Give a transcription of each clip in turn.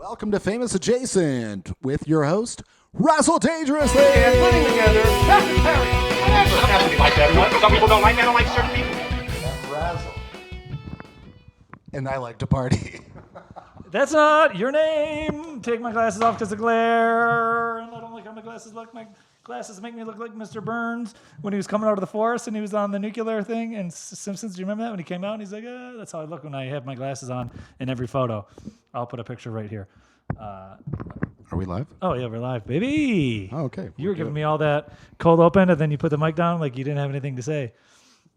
Welcome to Famous Adjacent with your host, Razzle Dangerously. And putting together vegetarian. It doesn't have to be like that. Some people don't like that. I don't like certain people. I'm Razzle. And I like to party. That's not your name. Take my glasses off because of glare. And I don't like how my glasses look. My glasses make me look like Mr. Burns when he was coming out of the forest and he was on the nuclear thing. And Simpsons, do you remember that when he came out? And he's like, that's how I look when I have my glasses on in every photo. I'll put a picture right here. Are we live? Oh, yeah, we're live, baby. Oh, okay. You were giving me all that cold open and then you put the mic down like you didn't have anything to say.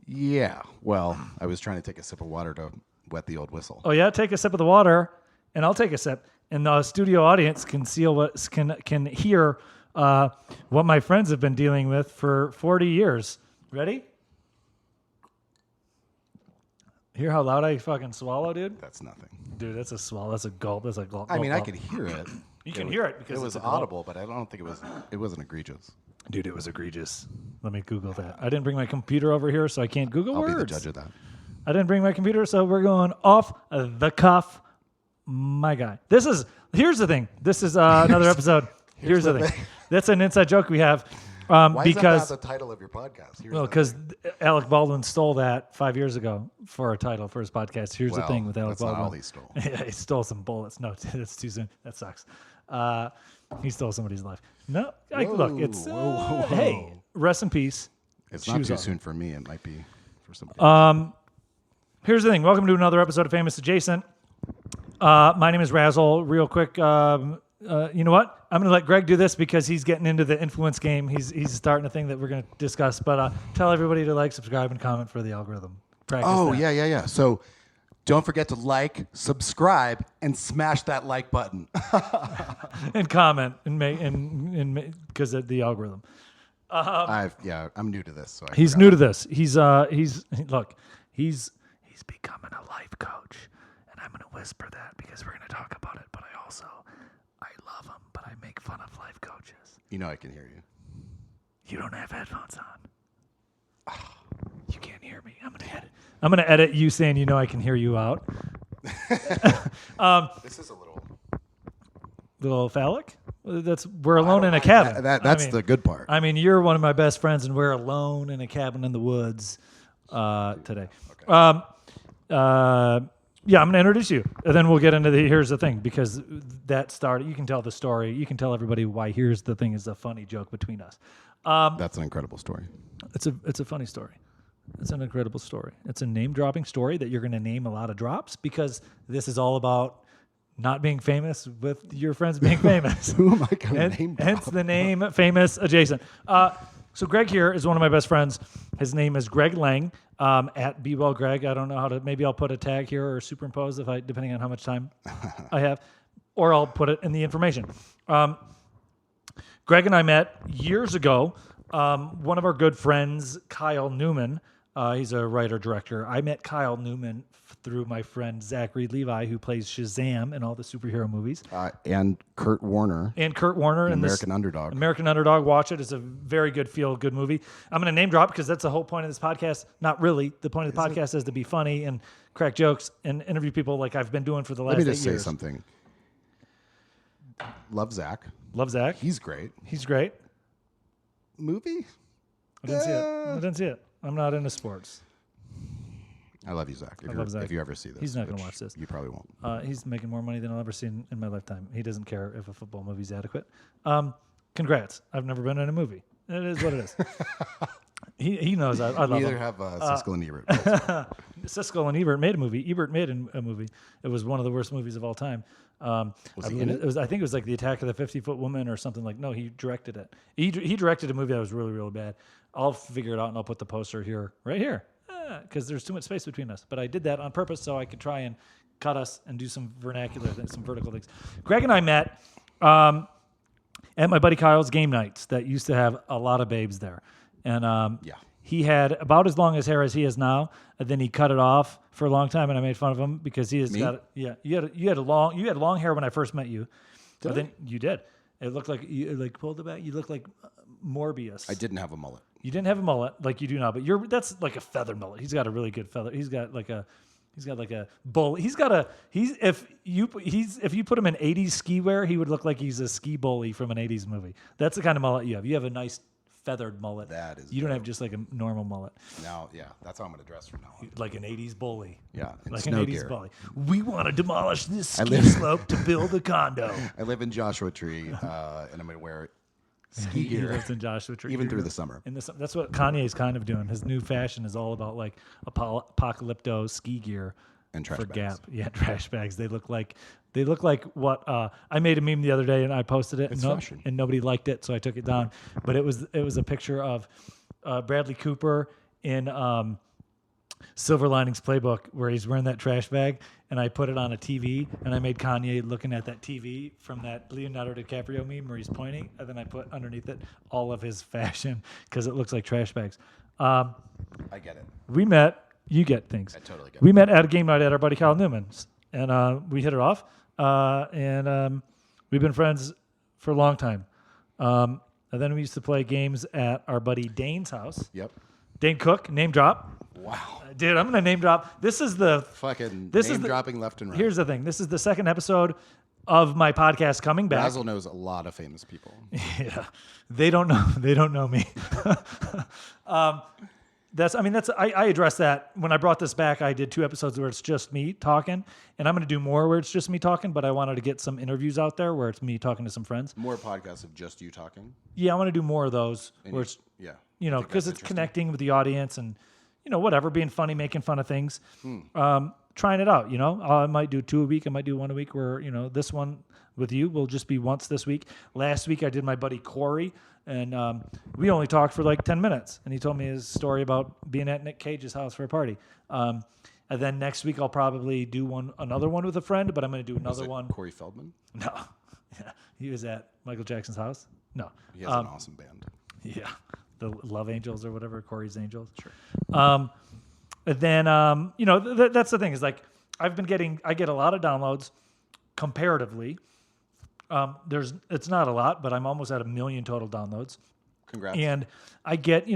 Yeah. Well, I was trying to take a sip of water to wet the old whistle. Oh, yeah? Take a sip of the water. And I'll take a sip, and the studio audience can hear what my friends have been dealing with for 40 years. Ready? Hear how loud I fucking swallow, dude? That's nothing. Dude, that's a swallow. That's a gulp. That's a gulp. I mean, gulp, I could hear it. You can hear it because it was it's a gulp. audible, but I don't think it wasn't egregious. Dude, it was egregious. Let me Google that. I didn't bring my computer over here, so I can't Google I'll words. be the judge of that. I didn't bring my computer, so we're going off the cuff. My guy. Here's the thing. This is another episode. Here's the thing. That's an inside joke we have. Why because is that not the title of your podcast? because Alec Baldwin stole that 5 years ago for a title for his podcast. Here's the thing with Alec that's Baldwin. not all he stole. Yeah, he stole some bullets. No, that's too soon. That sucks. He stole somebody's life. No, look, it's whoa. hey, rest in peace. It's not Shoes too off. soon for me. It might be for somebody else. Here's the thing. Welcome to another episode of Famous Adjacent. My name is Razzle. Real quick, you know what? I'm going to let Greg do this because he's getting into the influence game. He's starting a thing that we're going to discuss. But tell everybody to like, subscribe, and comment for the algorithm. Practice that. Yeah. So don't forget to like, subscribe, and smash that like button. And comment and make because of the algorithm. I'm new to this. So He's new to this. He's becoming a life coach. I'm going to whisper that because we're going to talk about it, but I love him, but I make fun of life coaches. You know I can hear you. You don't have headphones on. You can't hear me. I'm going to edit you saying, you know, I can hear you out. This is a Little phallic? We're alone in a cabin. That's the good part. I mean, you're one of my best friends, and we're alone in a cabin in the woods today. Okay. Yeah, I'm going to introduce you, and then we'll get into here's the thing, because that started, you can tell the story. You can tell everybody why here's the thing is a funny joke between us. That's an incredible story. It's a funny story. It's an incredible story. It's a name-dropping story that you're going to name a lot of drops because this is all about not being famous with your friends being famous. Who am I going to name drop? Hence the name Famous Adjacent. So Greg here is one of my best friends. His name is Greg Lang, at Be Well Greg. I don't know how to, maybe I'll put a tag here or superimpose depending on how much time I have, or I'll put it in the information. Greg and I met years ago. One of our good friends, Kyle Newman, he's a writer-director. I met Kyle Newman through my friend Zachary Levi, who plays Shazam in all the superhero movies. And Kurt Warner. And Kurt Warner. in in American Underdog. American Underdog. Watch it. It's a very good feel-good movie. I'm going to name drop because that's the whole point of this podcast. Not really. The point of the podcast is to be funny and crack jokes and interview people like I've been doing for the last 8 years. Let me just say something. Love Zach. Love Zach. He's great. He's great. Movie? I didn't see it. I'm not into sports. I love you, Zach. love Zach. If you ever see this. He's not going to watch this. You probably won't. He's making more money than I'll ever see in my lifetime. He doesn't care if a football movie's adequate. Congrats. I've never been in a movie. It is what it is. He knows I love Neither him. have Siskel and Ebert. Siskel and Ebert made a movie. Ebert made a movie. It was one of the worst movies of all time. Was he in it? I think it was like The Attack of the 50-Foot Woman or something like. No, he directed it. He directed a movie that was really, really bad. I'll figure it out and I'll put the poster here, right here, because there's too much space between us. But I did that on purpose so I could try and cut us and do some vernacular things, some vertical things. Greg and I met at my buddy Kyle's game nights that used to have a lot of babes there, and he had about as long as hair as he has now. And then he cut it off for a long time, and I made fun of him because he has got. Yeah, you had long hair when I first met you. But then you did. It looked like you pulled it back. You looked like Morbius. I didn't have a mullet. You didn't have a mullet like you do now, but that's like a feather mullet. He's got a really good feather. He's got like a He's got like a bull. If you put him in 80s ski wear, he would look like he's a ski bully from an 80s movie. That's the kind of mullet you have. You have a nice feathered mullet. That is. You don't have just like a normal mullet. Now, yeah, that's how I'm going to dress from now on. Like an 80s bully. Yeah, in Like snow an 80s gear. bully. We want to demolish this ski slope to build a condo. I live in Joshua Tree, and I'm going to wear ski He gear lives in Joshua Tree. even through the summer. That's what Kanye's kind of doing. His new fashion is all about like apocalypto ski gear And trash for bags. Gap. Yeah, trash bags. They look like what I made a meme the other day and I posted it It's fashion. and nobody liked it, so I took it down. But it was a picture of Bradley Cooper in Silver Linings Playbook where he's wearing that trash bag, and I put it on a TV, and I made Kanye looking at that TV from that Leonardo DiCaprio meme where he's pointing, and then I put underneath it all of his fashion because it looks like trash bags. I get it. We met. You get things. I totally get We met at a game night at our buddy Kyle Newman's, and we hit it off, and we've been friends for a long time. And then we used to play games at our buddy Dane's house. Yep. Dane Cook, name drop. Wow. Dude, I'm going to name drop. This is the Fucking This is name the- dropping left and right. Here's the thing. This is the second episode of my podcast coming back. Basil knows a lot of famous people. Yeah, they don't know. They don't know me. I addressed that when I brought this back. I did 2 episodes where it's just me talking, and I'm going to do more where it's just me talking. But I wanted to get some interviews out there where it's me talking to some friends. More podcasts of just you talking. Yeah, I want to do more of those And where it's yeah. because that's it's interesting. connecting with the audience and whatever, being funny, making fun of things, trying it out. I might do 2 a week. I might do 1 a week. Where this one with you will just be once this week. Last week I did my buddy Corey. And we only talked for like 10 minutes. And he told me his story about being at Nick Cage's house for a party. And then next week I'll probably do another one with a friend, but I'm going to do another one. Corey Feldman. No. Yeah. He was at Michael Jackson's house. No. He has an awesome band. Yeah. The Love Angels or whatever, Corey's Angels. Sure. And then, that's the thing is like I get a lot of downloads comparatively. It's not a lot, but I'm almost at 1 million total downloads. Congrats. And I get,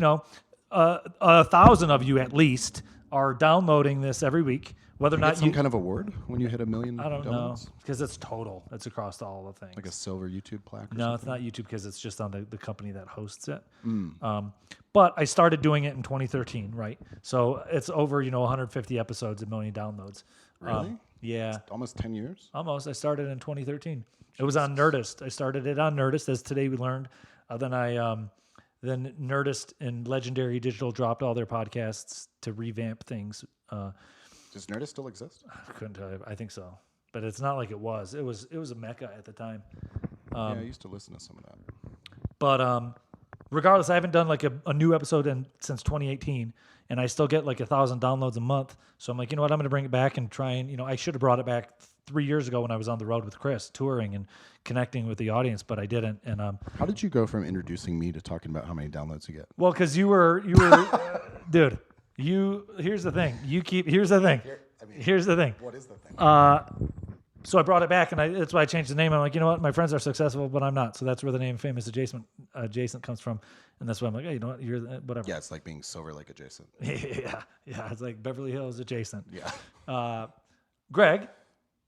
1,000 of you at least are downloading this every week. Whether or Get not some kind of award when you hit 1 million. I don't know, downloads? because it's total. It's across all the things. Like a silver YouTube plaque. Or No, something? it's not YouTube because it's just on the company that hosts it. But I started doing it in 2013, right? So it's over, 150 episodes, 1 million downloads. Really? Yeah. Almost 10 years. Almost. I started in 2013. It was on Nerdist. I started it on Nerdist, as today we learned. Then Nerdist and Legendary Digital dropped all their podcasts to revamp things. Does Nerdist still exist? I couldn't tell you. I think so, but it's not like it was. It was a mecca at the time. Yeah, I used to listen to some of that. But regardless, I haven't done like a new episode since 2018, and I still get like 1,000 downloads a month. So I'm like, you know what? I'm going to bring it back and try and I should have brought it back 3 years ago when I was on the road with Chris, touring and connecting with the audience, but I didn't. And How did you go from introducing me to talking about how many downloads you get? well, because you were, dude. Here's the thing. Here's the thing. Here's the thing. What is the thing? So I brought it back, and that's why I changed the name. I'm like, you know what? My friends are successful, but I'm not. So that's where the name Famous Adjacent comes from, and that's why I'm like, hey, you know what? You're whatever. Yeah, it's like being Silver Lake adjacent. Yeah. It's like Beverly Hills Adjacent. Yeah. Greg,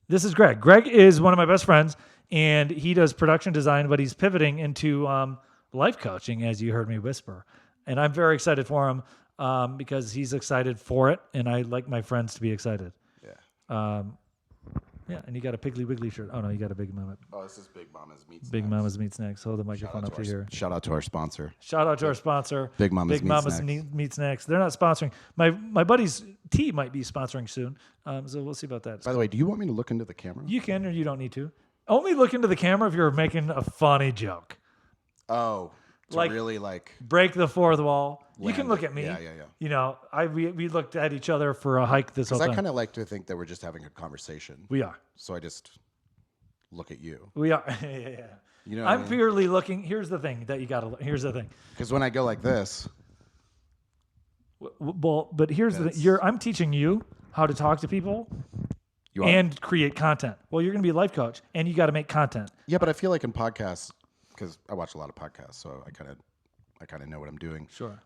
this is Greg. Greg is one of my best friends, and he does production design, but he's pivoting into life coaching, as you heard me whisper. And I'm very excited for him because he's excited for it, and I like my friends to be excited. Yeah. Yeah, and you got a Piggly Wiggly shirt. Oh, no, you got a Big Mama. Oh, this is Big Mama's Meat Snacks. Big Mama's Meat Snacks. Hold the microphone up to here. Shout out to our sponsor. Shout out to our sponsor, Big Mama's Meat Snacks. Meat Snacks. They're not sponsoring. My buddy's tea might be sponsoring soon, so we'll see about that. By the way, do you want me to look into the camera? You can or you don't need to. Only look into the camera if you're making a funny joke. Oh, to Like- really like. Break the fourth wall. You can Land look it. at me. Yeah. We looked at each other for a hike this whole Because I time. kind of like to think that we're just having a conversation. We are. So I just look at you. We are. Yeah. You know, I'm purely looking. Here's the thing that you got to. Here's the thing. because when I go like this, Well, but here's the thing. I'm teaching you how to talk to people you are. and create content. Well, you're going to be a life coach, and you got to make content. Yeah, but I feel like in podcasts, because I watch a lot of podcasts, so I kind of know what I'm doing. Sure.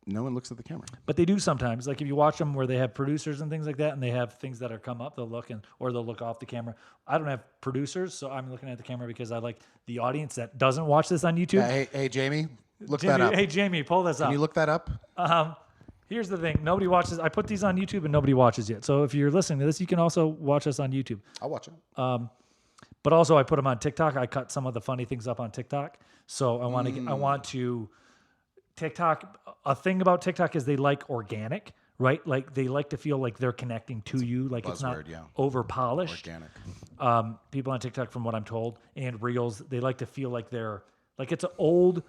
No one looks at the camera. But they do sometimes. Like if you watch them where they have producers and things like that, and they have things that are come up, they'll look or they'll look off the camera. I don't have producers, so I'm looking at the camera because I like the audience that doesn't watch this on YouTube. Yeah, hey, Jamie, look Jamie, that up. Hey, Jamie, pull this up. Can you look that up? Here's the thing. Nobody watches. I put these on YouTube and nobody watches yet. So if you're listening to this, you can also watch us on YouTube. I'll watch it. But also I put them on TikTok. I cut some of the funny things up on TikTok. So I want to TikTok. A thing about TikTok is they like organic, right? Like they like to feel like they're connecting to you. Like it's not over polished. Organic. People on TikTok, from what I'm told, and Reels, they like to feel like they're like it's an old,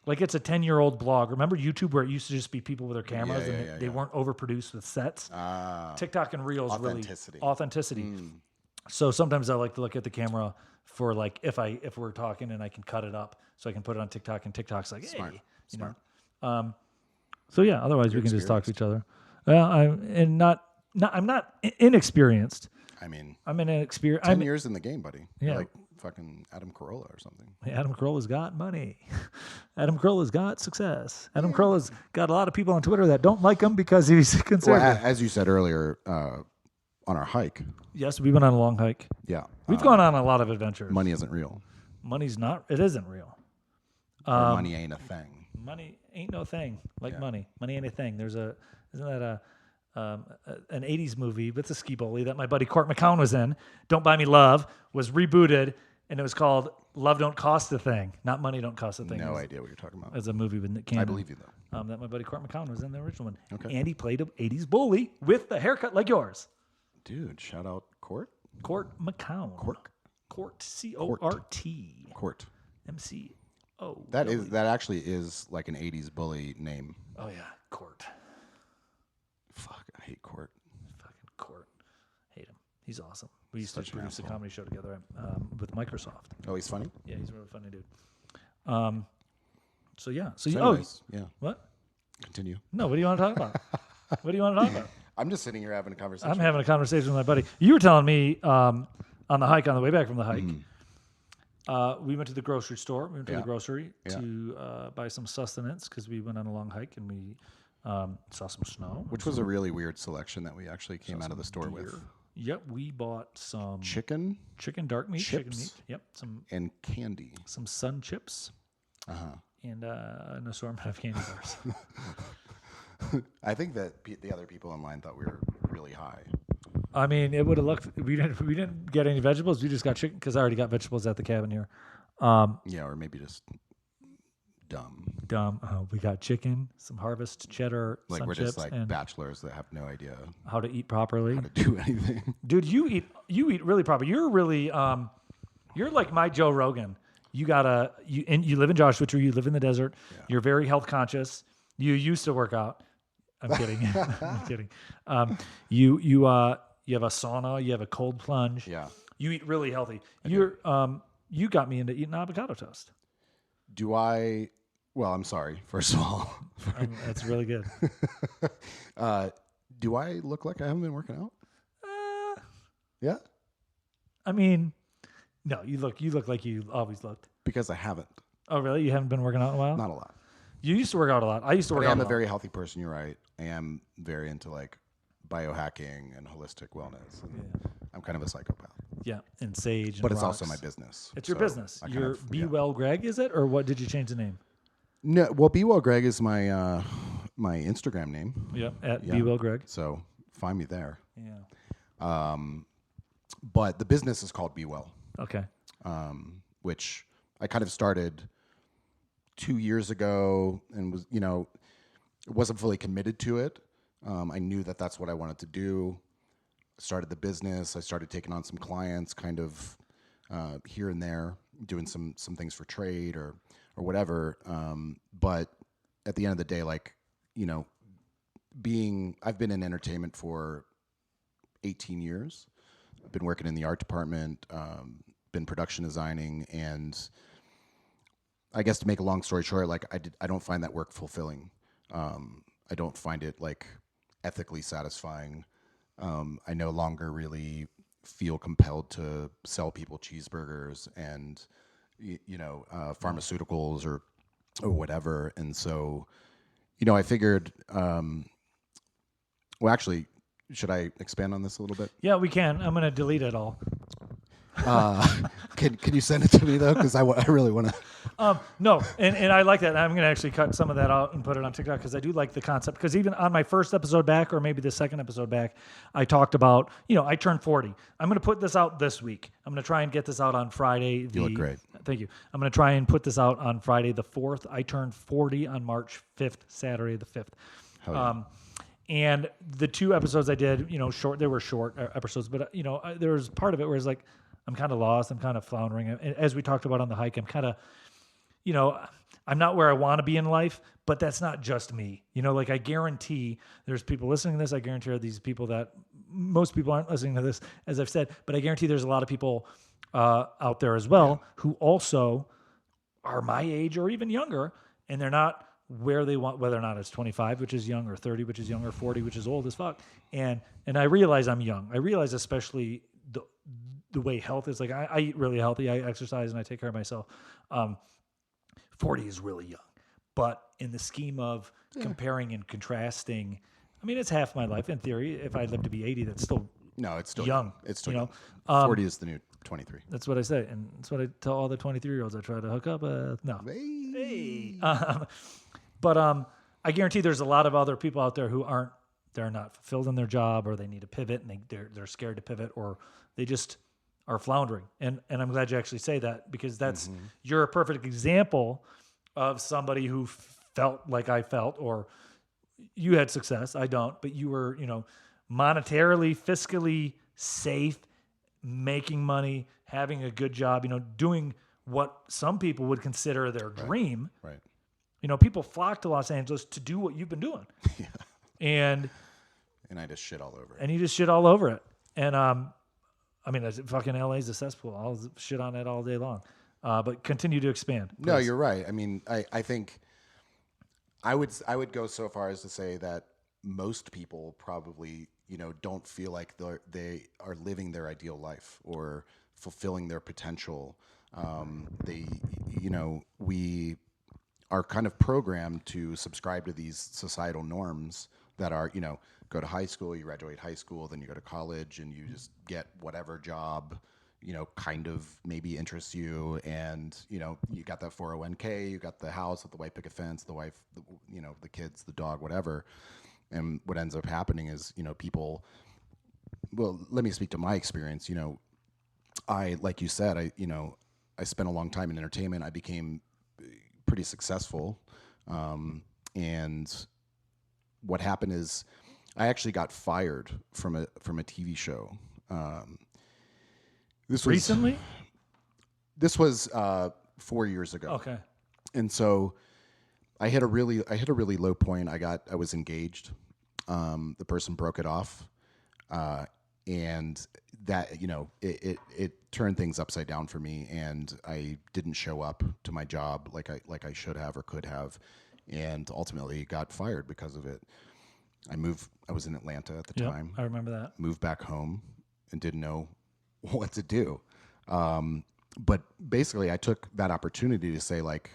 like it's a 10-year-old blog. Remember YouTube where it used to just be people with their cameras and they weren't overproduced with sets? TikTok and Reels authenticity. So sometimes I like to look at the camera for like if we're talking and I can cut it up so I can put it on TikTok and TikTok's like, hey, Smart. So yeah, otherwise we can just talk to each other. Well, I'm not inexperienced. I mean, I'm inexperienced. 10 years in the game, buddy. Yeah. You're like fucking Adam Carolla or something. Adam Carolla's got money. Adam Carolla's got success. Adam Carolla's got a lot of people on Twitter that don't like him because he's conservative. Well, as you said earlier, on our hike. Yes, we went on a long hike. Yeah. We've gone on a lot of adventures. Money isn't real. Money's not. It isn't real. Or money ain't a thing. Money ain't no thing like money. Money ain't a thing. Isn't that an 80s movie with a ski bully that my buddy Court McCown was in? Don't Buy Me Love was rebooted and it was called Love Don't Cost a Thing. Not Money Don't Cost a Thing. No idea what you're talking about. It's a movie with Nick Cannon. I believe you though. That my buddy Court McCown was in the original one. Okay. And he played an 80s bully with a haircut like yours. Dude, shout out Court. Court McCown. Court C-O-R-T. Court. M-C-O. That actually is like an 80s bully name. Oh yeah, Court. Fuck, I hate Court. Fucking Court. Hate him. He's awesome. We used Such to an produce a asshole. comedy show together with Microsoft. Oh, he's funny? Yeah, he's a really funny dude. So yeah. So anyways, yeah. What? Continue. No, what do you want to talk about? What do you want to talk about? I'm just sitting here having a conversation. I'm having a conversation with my buddy. You were telling me on the hike, on the way back from the hike, we went to the grocery store. We went to the grocery to buy some sustenance because we went on a long hike and we saw some snow. Which was a really weird selection that we actually came out of the store with. Yep, we bought some Chicken dark meat, chicken chips. meat. Yep, And candy. some sun chips, and an assortment of candy bars. I think that the other people online thought we were really high. I mean, it would have looked. We didn't get any vegetables. We just got chicken because I already got vegetables at the cabin here. Yeah, or maybe just dumb. We got chicken, some Harvest cheddar, Like sun we're chips, just like and bachelors that have no idea how to eat properly. how to do anything. Dude, you eat really proper. You're really you're like my Joe Rogan. You live in Joshua Tree. You live in the desert. Yeah. You're very health conscious. You used to work out. I'm kidding. I'm kidding. You have a sauna. You have a cold plunge. Yeah. You eat really healthy. You got me into eating avocado toast. Do I? Well, I'm sorry. First of all, That's really good. do I look like I haven't been working out? Yeah. I mean, no. You look like you always looked. Because I haven't. Oh, really? You haven't been working out in a while? Not a lot. You used to work out a lot. I used to work But out. I'm a a lot. very healthy person. You're right. I am very into like biohacking and holistic wellness. I'm kind of a psychopath. Yeah, and sage. But and it's also rocks. my business. It's your so business. I kind Your of- Be yeah. Well Greg, is it, or what? Did you change the name? No, well, Be Well Greg is my my Instagram name. Yep, at Yeah. Be Well Greg. So find me there. Yeah. But the business is called Be Well, Okay. which I kind of started 2 years ago and was, wasn't fully committed to it. I knew that that's what I wanted to do. Started the business. I started taking on some clients kind of here and there, doing some things for trade or whatever. But at the end of the day, I've been in entertainment for 18 years. I've been working in the art department, been production designing, and I guess to make a long story short, I don't find that work fulfilling. I don't find it ethically satisfying. I no longer really feel compelled to sell people cheeseburgers and pharmaceuticals or whatever. And so, I figured. Well, actually, should I expand on this a little bit? Yeah, we can. I'm going to delete it all. Can you send it to me though? Because I really want to. No, and I like that. I'm going to actually cut some of that out and put it on TikTok because I do like the concept. Because even on my first episode back, or maybe the second episode back, I talked about, I turned 40. I'm going to put this out this week. I'm going to try and get this out on Friday. You look great. Thank you. I'm going to try and put this out on Friday the 4th. I turned 40 on March 5th, Saturday the 5th. Hell yeah. And the 2 episodes I did, short. They were short episodes, but there was part of it where it's like I'm kind of lost. I'm kind of floundering. And as we talked about on the hike, I'm kind of, I'm not where I want to be in life. But that's not just me. Like I guarantee there's people listening to this. I guarantee are these people that most people aren't listening to this, as I've said. But I guarantee there's a lot of people out there as well who also are my age or even younger, and they're not where they want, whether or not it's 25, which is young, or 30, which is young, or 40, which is old as fuck. And I realize I'm young. I realize especially the way health is. Like I eat really healthy. I exercise and I take care of myself. 40 is really young. But in the scheme of comparing and contrasting, I mean, it's half my life in theory. If I live to be 80, that's still No, it's still young. It's still young. know? 40 is the new 23. That's what I say. And that's what I tell all the 23-year-olds I try to hook up. No. Hey. But I guarantee there's a lot of other people out there who they're not fulfilled in their job, or they need to pivot and they're scared to pivot, or they just are floundering. And I'm glad you actually say that, because you're a perfect example of somebody who felt like I felt, or you had success. I don't, but you were, monetarily, fiscally safe, making money, having a good job, doing what some people would consider their dream. Right. People flock to Los Angeles to do what you've been doing. Yeah. And I just shit all over it. And you just shit all over it. And I mean, fucking LA's a cesspool. I'll shit on it all day long. But continue to expand. Please. No, you're right. I mean, I think I would go so far as to say that most people probably, don't feel like they are living their ideal life or fulfilling their potential. We are kind of programmed to subscribe to these societal norms that are, go to high school, you graduate high school, then you go to college and you just get whatever job, kind of maybe interests you. And, you got that 401k, you got the house with the white picket fence, the wife, the kids, the dog, whatever. And what ends up happening is, people, well, let me speak to my experience. Like you said, I spent a long time in entertainment. I became pretty successful. And what happened is I actually got fired from a TV show. This was recently? This was 4 years ago. Okay. And so I hit a really low point. I was engaged. The person broke it off. And that, it turned things upside down for me, and I didn't show up to my job like I should have or could have, and ultimately got fired because of it. I was in Atlanta at the time. I remember that. Moved back home and didn't know what to do. But basically I took that opportunity to say, like,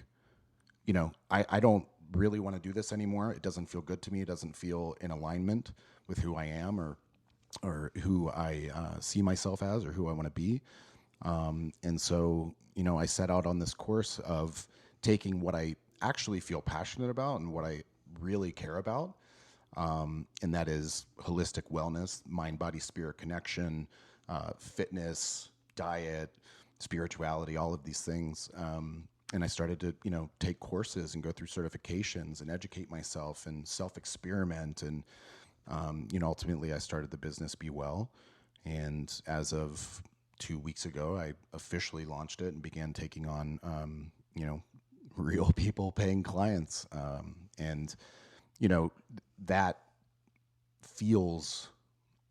I don't really want to do this anymore. It doesn't feel good to me. It doesn't feel in alignment with who I am or who I see myself as, or who I want to be. And so, I set out on this course of taking what I actually feel passionate about and what I really care about. And that is holistic wellness, mind, body, spirit connection, fitness, diet, spirituality, all of these things. And I started to, take courses and go through certifications and educate myself and self-experiment. And, ultimately I started the business Be Well. And as of 2 weeks ago, I officially launched it and began taking on, real people paying clients. And, that feels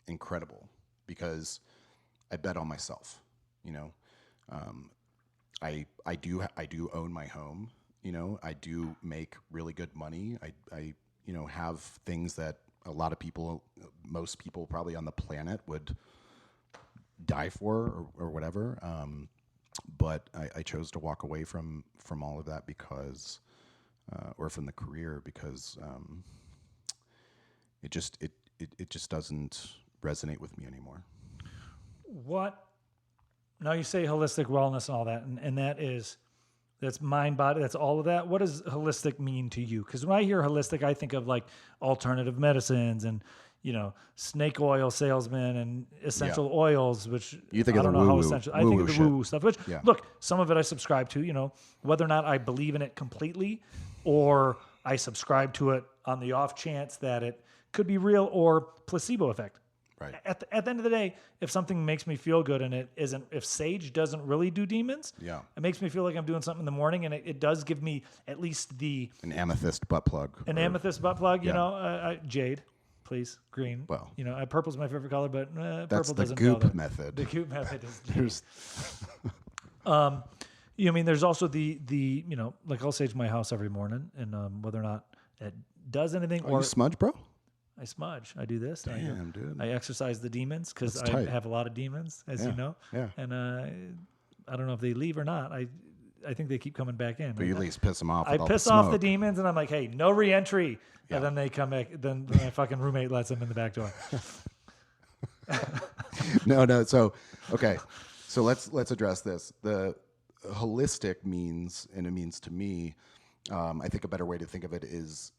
incredible because I bet on myself. I do own my home. I do make really good money. I have things that a lot of people, most people probably on the planet would die for or whatever. But I chose to walk away from all of that because or from the career, because it just doesn't resonate with me anymore. What? Now you say holistic wellness and all that, and that's mind, body, that's all of that. What does holistic mean to you? Because when I hear holistic, I think of like alternative medicines and, snake oil salesmen and essential oils, which You think I of don't the know how woo-woo- essential. I think of woo-woo the shit. woo-woo stuff, which, Yeah. look, some of it I subscribe to, whether or not I believe in it completely or I subscribe to it on the off chance that it could be real or placebo effect. Right. At the end of the day, if something makes me feel good and it isn't, if sage doesn't really do demons, Yeah. it makes me feel like I'm doing something in the morning, and it does give me at least An amethyst butt plug. amethyst butt plug, Yeah. jade, please, green. Well. Purple's my favorite color, but That's purple the doesn't goop bother. method. The goop method is jade. There's- There's also the like I'll sage my house every morning, and whether or not it does anything Oh, or you smudge, bro? I smudge. I do this. Damn, dude. I exercise the demons because That's I tight. have a lot of demons, as you know. Yeah. And I don't know if they leave or not. I think they keep coming back in. But you at least piss them off. I with all piss the off the smoke. demons, and I'm like, hey, no re-entry. Yeah. And then they come back. Then my fucking roommate lets them in the back door. No. So, okay. So let's address this. The holistic means, and it means to me, I think a better way to think of it is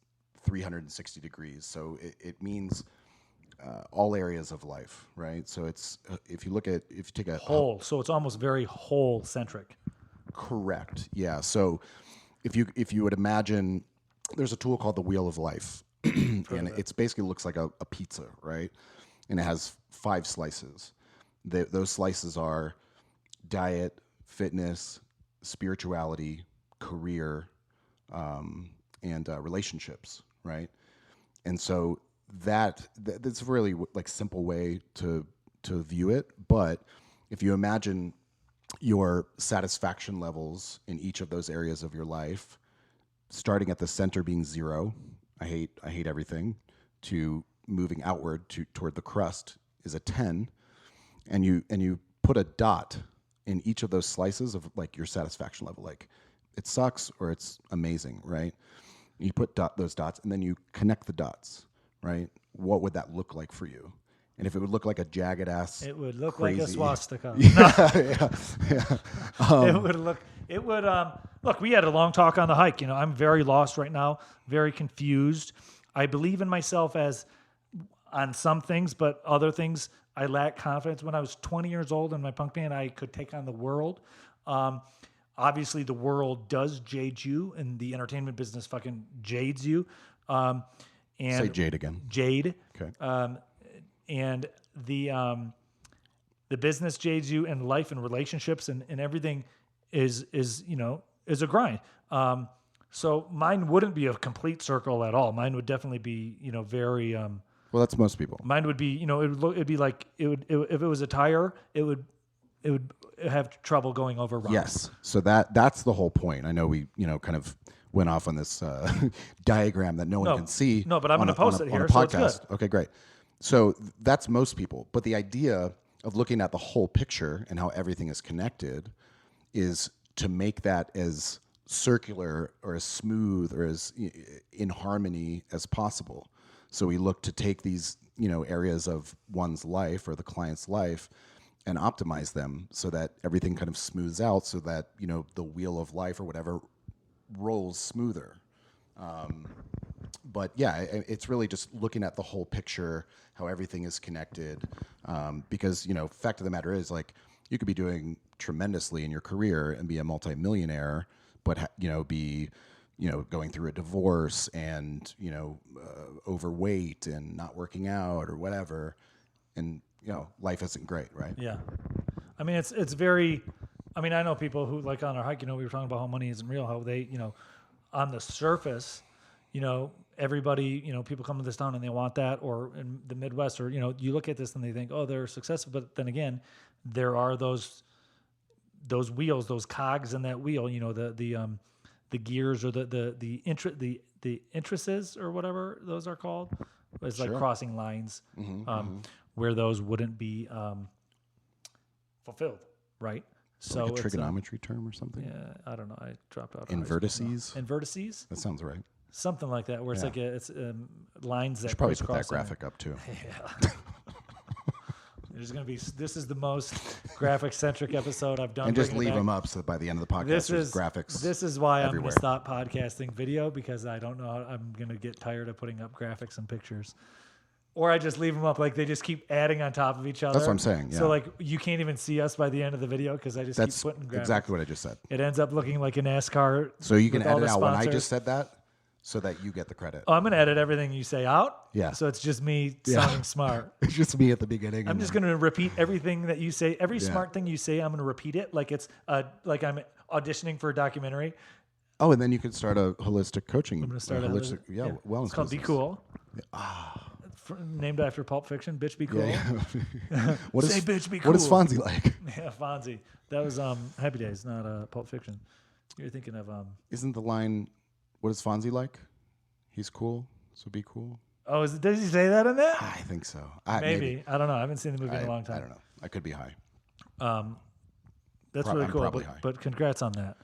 360 degrees. So it means all areas of life, right? So it's if you take a Whole. So it's almost very whole centric. Correct. Yeah. So if you would imagine, there's a tool called the Wheel of Life, and it's basically looks like a pizza, right? And it has 5 slices. Those slices are diet, fitness, spirituality, career, and relationships, right? And so that's a really like simple way to view it. But if you imagine your satisfaction levels in each of those areas of your life, starting at the center being 0, I hate everything, to moving outward toward the crust is a 10, and you put a dot in each of those slices of like your satisfaction level, like it sucks or it's amazing, right? You put those dots, and then you connect the dots, right? What would that look like for you? And if it would look like a jagged ass, It would look crazy, like a swastika. yeah. It would look, we had a long talk on the hike. I'm very lost right now, very confused. I believe in myself as on some things, but other things I lack confidence. When I was 20 years old in my punk band, I could take on the world. Obviously the world does jade you, and the entertainment business fucking jades you. And Say jade again. Jade. Okay. And the business jades you, and life and relationships and everything is a grind. So mine wouldn't be a complete circle at all. Mine would definitely be, very, Well, that's most people. mine would be, it'd be like, if it was a tire, it would have trouble going over rocks. Yes. So that's the whole point. I know we, kind of went off on this diagram that no one can see. No, but I'm on gonna a- on post a- it on a here, so it's podcast. Okay, great. So that's most people. But the idea of looking at the whole picture and how everything is connected is to make that as circular or as smooth or as in harmony as possible. So we look to take these, areas of one's life or the client's life and optimize them so that everything kind of smooths out, so that, the wheel of life or whatever rolls smoother. But yeah, it's really just looking at the whole picture, how everything is connected. Because, fact of the matter is, like, you could be doing tremendously in your career and be a multimillionaire, but, be, going through a divorce and, overweight and not working out or whatever. And, life isn't great, right? Yeah. I mean, it's very, I know people who, like on our hike, we were talking about how money isn't real, how they, on the surface, everybody, people come to this town and they want that, or in the Midwest, or, you look at this and they think, oh, they're successful. But then again, there are those wheels, those cogs in that wheel, the gears or the entrances or whatever those are called. It's like crossing lines, where those wouldn't be fulfilled, right? So like a it's, trigonometry term or something. yeah, I don't know. I dropped out. In of high school. vertices. In vertices, That sounds right. something like that, where it's Yeah. like it's lines that Should probably put crisscross that graphic up too. Yeah. There's gonna be. This is the most graphic centric episode I've done. And just bringing it leave back. them up so that by the end of the podcast, This there's is graphics. This is why I'm everywhere. gonna stop podcasting video, because I don't know how I'm gonna get tired of putting up graphics and pictures, or I just leave them up like they just keep adding on top of each other. That's what I'm saying. Yeah. So like you can't even see us by the end of the video because I just That's keep putting graphics. exactly what I just said. It ends up looking like a NASCAR. So you can with all edit the out when I sponsors. just said that, so that you get the credit. Oh, I'm gonna edit everything you say out. Yeah. So it's just me Yeah. sounding smart. It's just me at the beginning. I'm and just then- gonna repeat everything that you say. Every Yeah. smart thing you say, I'm gonna repeat it like it's like I'm auditioning for a documentary. Oh, and then you could start a holistic coaching. I'm gonna start a holistic, wellness. It's called Be business. Cool. Named after Pulp Fiction. Bitch, be cool. Yeah. What is Say bitch, be What is cool. Fonzie like? Yeah, Fonzie. That was Happy Days, not Pulp Fiction. You're thinking of Isn't the line, "What is Fonzie like"? He's cool, so be cool. Oh, does he say that in that? I think so. Maybe. I don't know. I haven't seen the movie in a long time. I don't know. I could be high. That's Pro- really I'm cool. probably high. But congrats on that.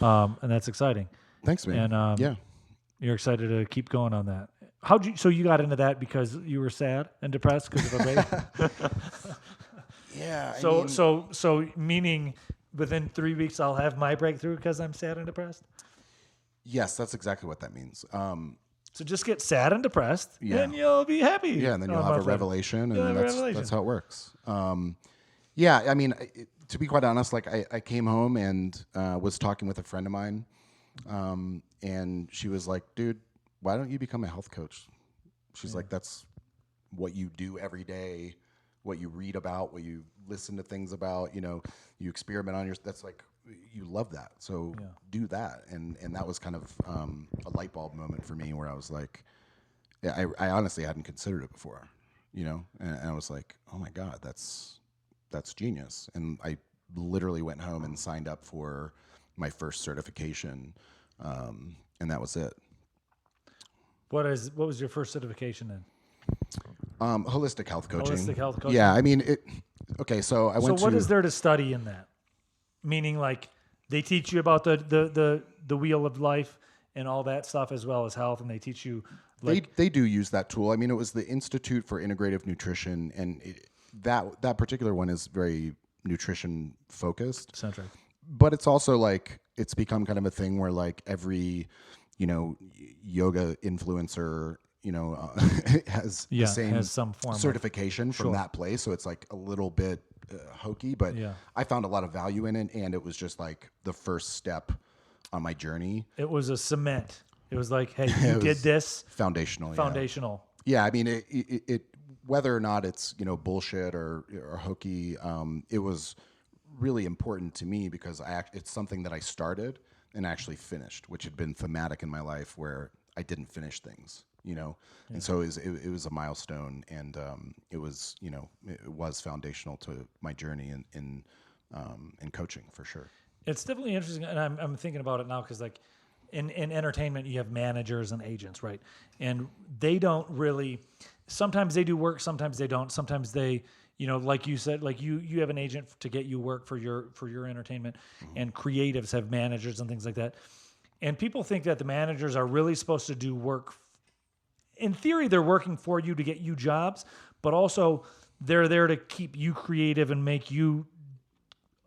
And that's exciting. Thanks, man. And yeah. you're excited to keep going on that. So you got into that because you were sad and depressed because of a baby? Yeah. So meaning within 3 weeks I'll have my breakthrough because I'm sad and depressed? Yes, that's exactly what that means. So just get sad and depressed, Yeah. and you'll be happy. Yeah, and then you'll a have a month later. revelation, You'll and have a that's revelation. how it works. Yeah, I mean, to be quite honest, like I came home and was talking with a friend of mine, and she was like, "Dude, why don't you become a health coach?" She's like, "That's what you do every day, what you read about, what you listen to things about. You know, you experiment on your. That's like." You love that, so do that, and that was kind of a light bulb moment for me, where I was like, yeah, I honestly hadn't considered it before, you know, and I was like, oh my god, that's genius, and I literally went home and signed up for my first certification, and that was it. What was your first certification in? Holistic health coaching. Holistic health coaching. Yeah, I mean it. Okay, so I went to. So what is there to study in that? Meaning, like, they teach you about the wheel of life and all that stuff, as well as health, and they teach you. Like, They do use that tool. I mean, it was the Institute for Integrative Nutrition, and that particular one is very nutrition focused. centric. But it's also like it's become kind of a thing where like every, you know, yoga influencer, you know, has the same has some form of- certification from that place. So it's like a little bit hokey, but Yeah. I found a lot of value in it, and it was just like the first step on my journey. It was a cement. It was like, hey, you It did was this. Foundational. Foundational. Yeah, I mean, it whether or not it's, you know, bullshit or hokey, it was really important to me because it's something that I started and actually finished, which had been thematic in my life where I didn't finish things, you know, and so it was a milestone, and it was, you know, it was foundational to my journey in coaching for sure. It's definitely interesting, and I'm thinking about it now because, like, in entertainment, you have managers and agents, right? And they don't really. Sometimes they do work, sometimes they don't. Sometimes they, you know, like you said, like you have an agent to get you work for your entertainment, and creatives have managers and things like that. And people think that the managers are really supposed to do work. In theory, they're working for you to get you jobs, but also they're there to keep you creative and make you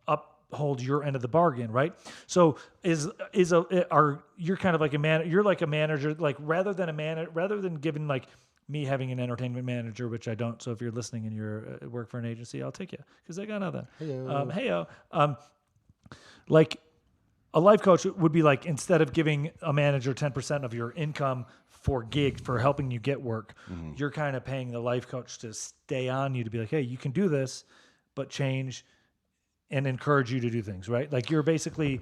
uphold your end of the bargain, right? So you're kind of like you're like a manager, like rather than giving like me having an entertainment manager, which I don't. So if you're listening and you're work for an agency, I'll take you because I got nothing. Heyo. Like a life coach would be like, instead of giving a manager 10% of your income for gigs for helping you get work, you're kind of paying the life coach to stay on you, to be like, hey, you can do this, but change and encourage you to do things, right? Like you're basically,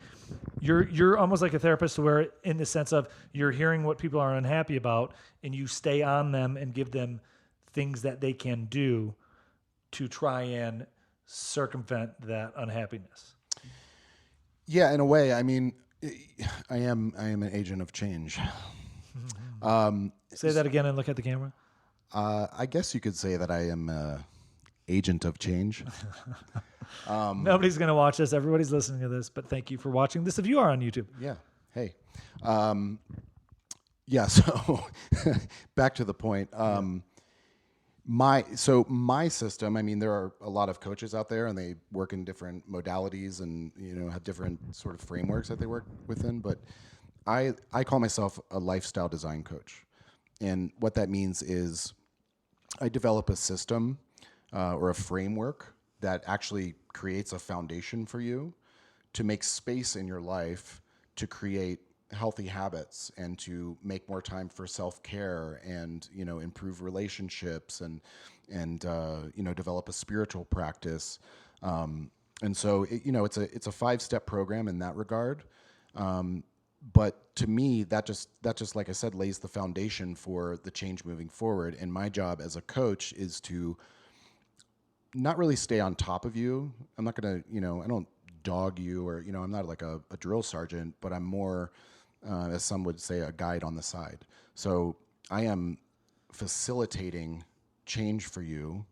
you're almost like a therapist, where in the sense of you're hearing what people are unhappy about and you stay on them and give them things that they can do to try and circumvent that unhappiness. Yeah, in a way, I mean, I am an agent of change. Say that again and look at the camera. I guess you could say that I am a agent of change. Nobody's going to watch this. Everybody's listening to this, but thank you for watching this if you are on YouTube. Yeah. Hey. Yeah. So back to the point. My system, I mean, there are a lot of coaches out there and they work in different modalities and, have different sort of frameworks that they work within. But I call myself a lifestyle design coach. And what that means is I develop a system or a framework that actually creates a foundation for you to make space in your life to create healthy habits and to make more time for self-care and improve relationships and develop a spiritual practice, and so it's a 5-step program in that regard, but to me that just like I said lays the foundation for the change moving forward. And my job as a coach is to not really stay on top of you. I'm not gonna I don't dog you or I'm not like a drill sergeant, but I'm more as some would say, a guide on the side. So I am facilitating change for you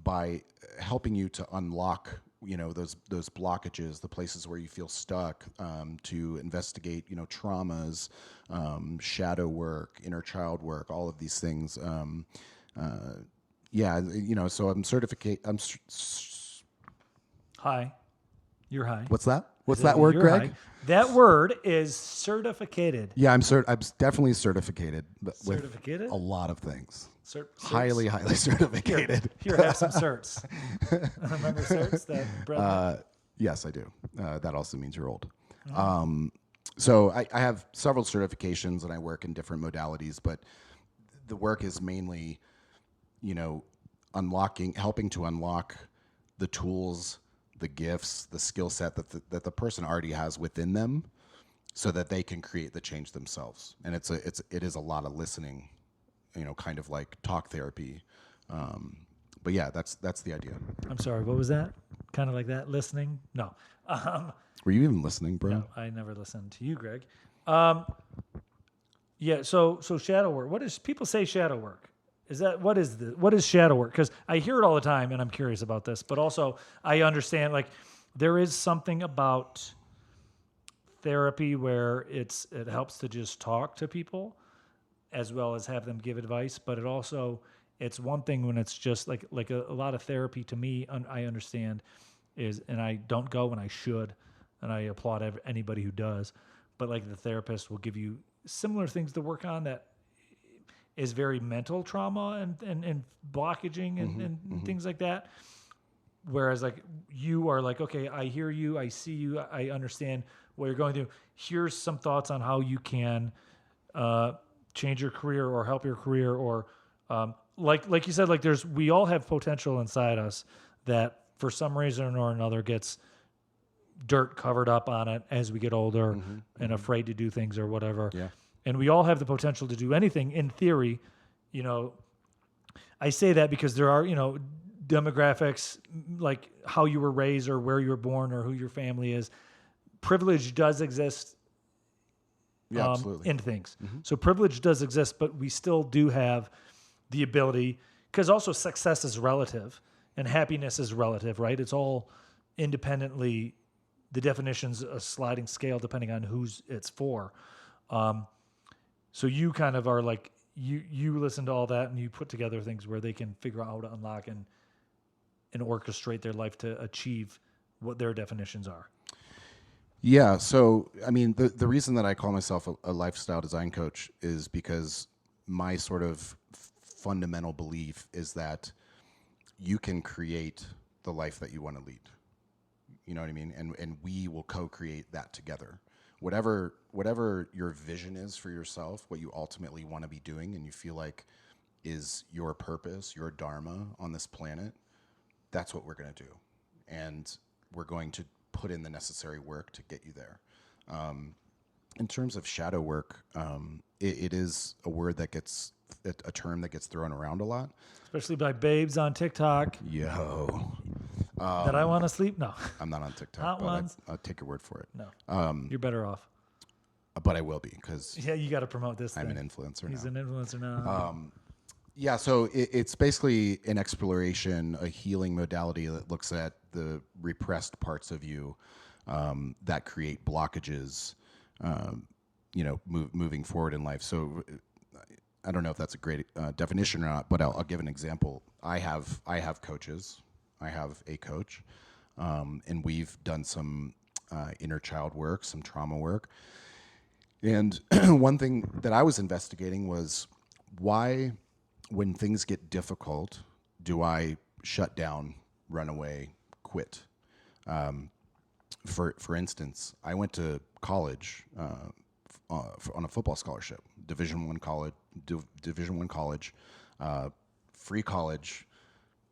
by helping you to unlock, those blockages, the places where you feel stuck, to investigate, traumas, shadow work, inner child work, all of these things. So I'm certificate. Hi. You're high. What's that? What's that word, You're Greg? high. That word is certificated. Yeah, I'm definitely certificated, but Certificated? with a lot of things. Certs? Highly certificated. Here, have some certs. Remember certs? That bread? Yes, I do. That also means you're old. So I have several certifications and I work in different modalities, but the work is mainly, helping to unlock the tools, the gifts, the skill set that the person already has within them, so that they can create the change themselves. And it is a lot of listening, kind of like talk therapy. But yeah, that's the idea. I'm sorry, what was that? Kind of like that? Listening? No. Were you even listening, bro? No, I never listened to you, Greg. Yeah, so shadow work. What is people say shadow work? What is shadow work? Because I hear it all the time, and I'm curious about this. But also, I understand there is something about therapy where it helps to just talk to people, as well as have them give advice. But it's one thing when it's just like a lot of therapy to me. I understand is, and I don't go, and I should, and I applaud anybody who does. But the therapist will give you similar things to work on that is very mental trauma and blockaging and things like that. Whereas you are okay, I hear you, I see you, I understand what you're going through. Here's some thoughts on how you can change your career or help your career, or like you said, we all have potential inside us that for some reason or another gets dirt covered up on it as we get older and afraid to do things or whatever. Yeah. And we all have the potential to do anything in theory. I say that because there are, demographics, like how you were raised or where you were born or who your family is. Privilege does exist absolutely. in things. So privilege does exist, but we still do have the ability, because also success is relative and happiness is relative, right? It's all independently, the definition's a sliding scale depending on who's it's for. So you kind of are you listen to all that and you put together things where they can figure out how to unlock and orchestrate their life to achieve what their definitions are. Yeah. So, I mean, the reason that I call myself a lifestyle design coach is because my sort of fundamental belief is that you can create the life that you want to lead. You know what I mean? And we will co-create that together. Whatever your vision is for yourself, what you ultimately want to be doing and you feel like is your purpose, your dharma on this planet, that's what we're going to do. And we're going to put in the necessary work to get you there. In terms of shadow work, it is a word that gets, a term that gets thrown around a lot. Especially by babes on TikTok. Yo. That I want to sleep? No. I'm not on TikTok, Hot but ones? I'll take your word for it. No. You're better off. But I will be, because Yeah, you got to promote this I'm thing. an influencer He's now. an influencer now. Yeah, so it's basically an exploration, a healing modality that looks at the repressed parts of you that create blockages, moving forward in life. So I don't know if that's a great definition or not, but I'll give an example. I have coaches. I have a coach, and we've done some inner child work, some trauma work. And one thing that I was investigating was why, when things get difficult, do I shut down, run away, quit? For instance, I went to college on a football scholarship, Division I college, free college.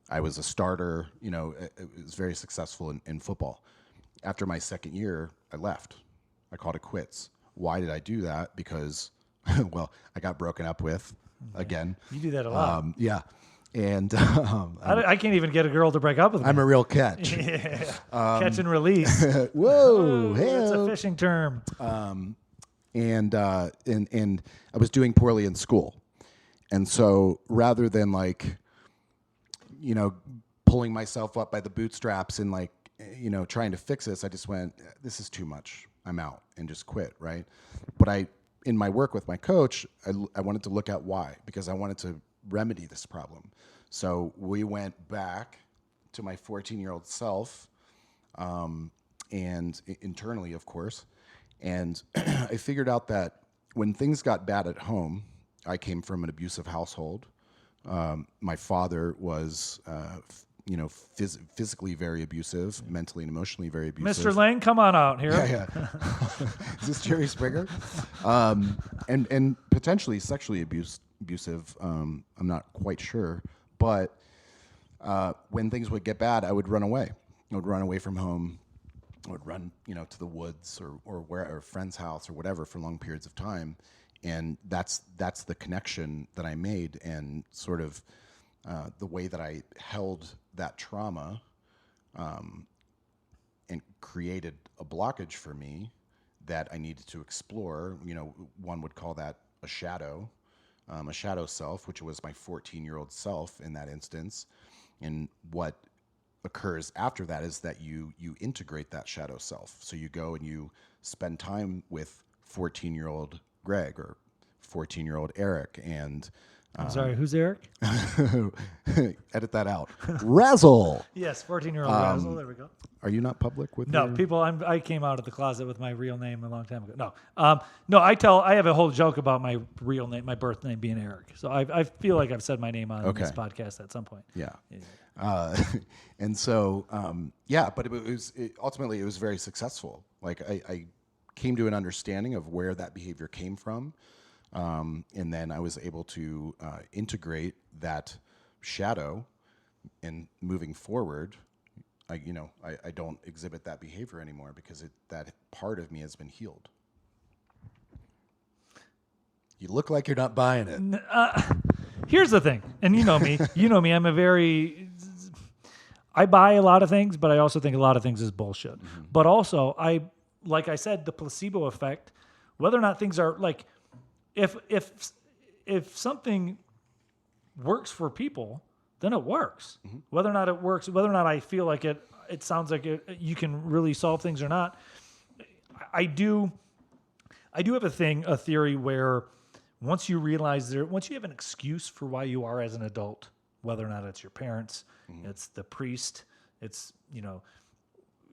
I was a starter. It was very successful in football. After my second year, I left. I called it quits. Why did I do that? Because, well, I got broken up with again. You do that a lot. Yeah. And I can't even get a girl to break up with me. I'm a real catch. Catch and release. Whoa, It's a hey. fishing term. And I was doing poorly in school. And so rather than pulling myself up by the bootstraps and trying to fix this, I just went, this is too much. I'm out, and just quit, right? But in my work with my coach, I wanted to look at why, because I wanted to remedy this problem. So we went back to my 14-year-old self, and internally, of course, and I figured out that when things got bad at home, I came from an abusive household. My father was physically very abusive, mentally and emotionally very abusive. Mr. Lane, come on out here. Yeah. Is this Jerry Springer? And potentially sexually abusive. I'm not quite sure. But when things would get bad, I would run away. I would run away from home. I would run, to the woods or a friend's house or whatever for long periods of time. And that's the connection that I made, and sort of the way that I held that trauma and created a blockage for me that I needed to explore. One would call that a shadow self, which was my 14-year-old self in that instance. And what occurs after that is that you integrate that shadow self. So you go and you spend time with 14-year-old Greg or 14-year-old Eric, and I'm sorry, who's Eric? edit that out. Razzle. Yes, 14-year-old Razzle. There we go. Are you not public with No, your... people. I came out of the closet with my real name a long time ago. No. I have a whole joke about my real name, my birth name being Eric. So I feel like I've said my name on this podcast at some point. Yeah. And so, but ultimately it was very successful. I came to an understanding of where that behavior came from. And then I was able to integrate that shadow, and moving forward, I don't exhibit that behavior anymore because that part of me has been healed. You look like you're not buying it. Here's the thing, and you know me. I buy a lot of things, but I also think a lot of things is bullshit. Mm-hmm. But also, like I said, the placebo effect, whether or not things are if something works for people, then it works. Mm-hmm. Whether or not it works, whether or not I feel like it sounds like you can really solve things or not. I do have a theory where once you realize once you have an excuse for why you are as an adult, whether or not it's your parents, mm-hmm. it's the priest, it's,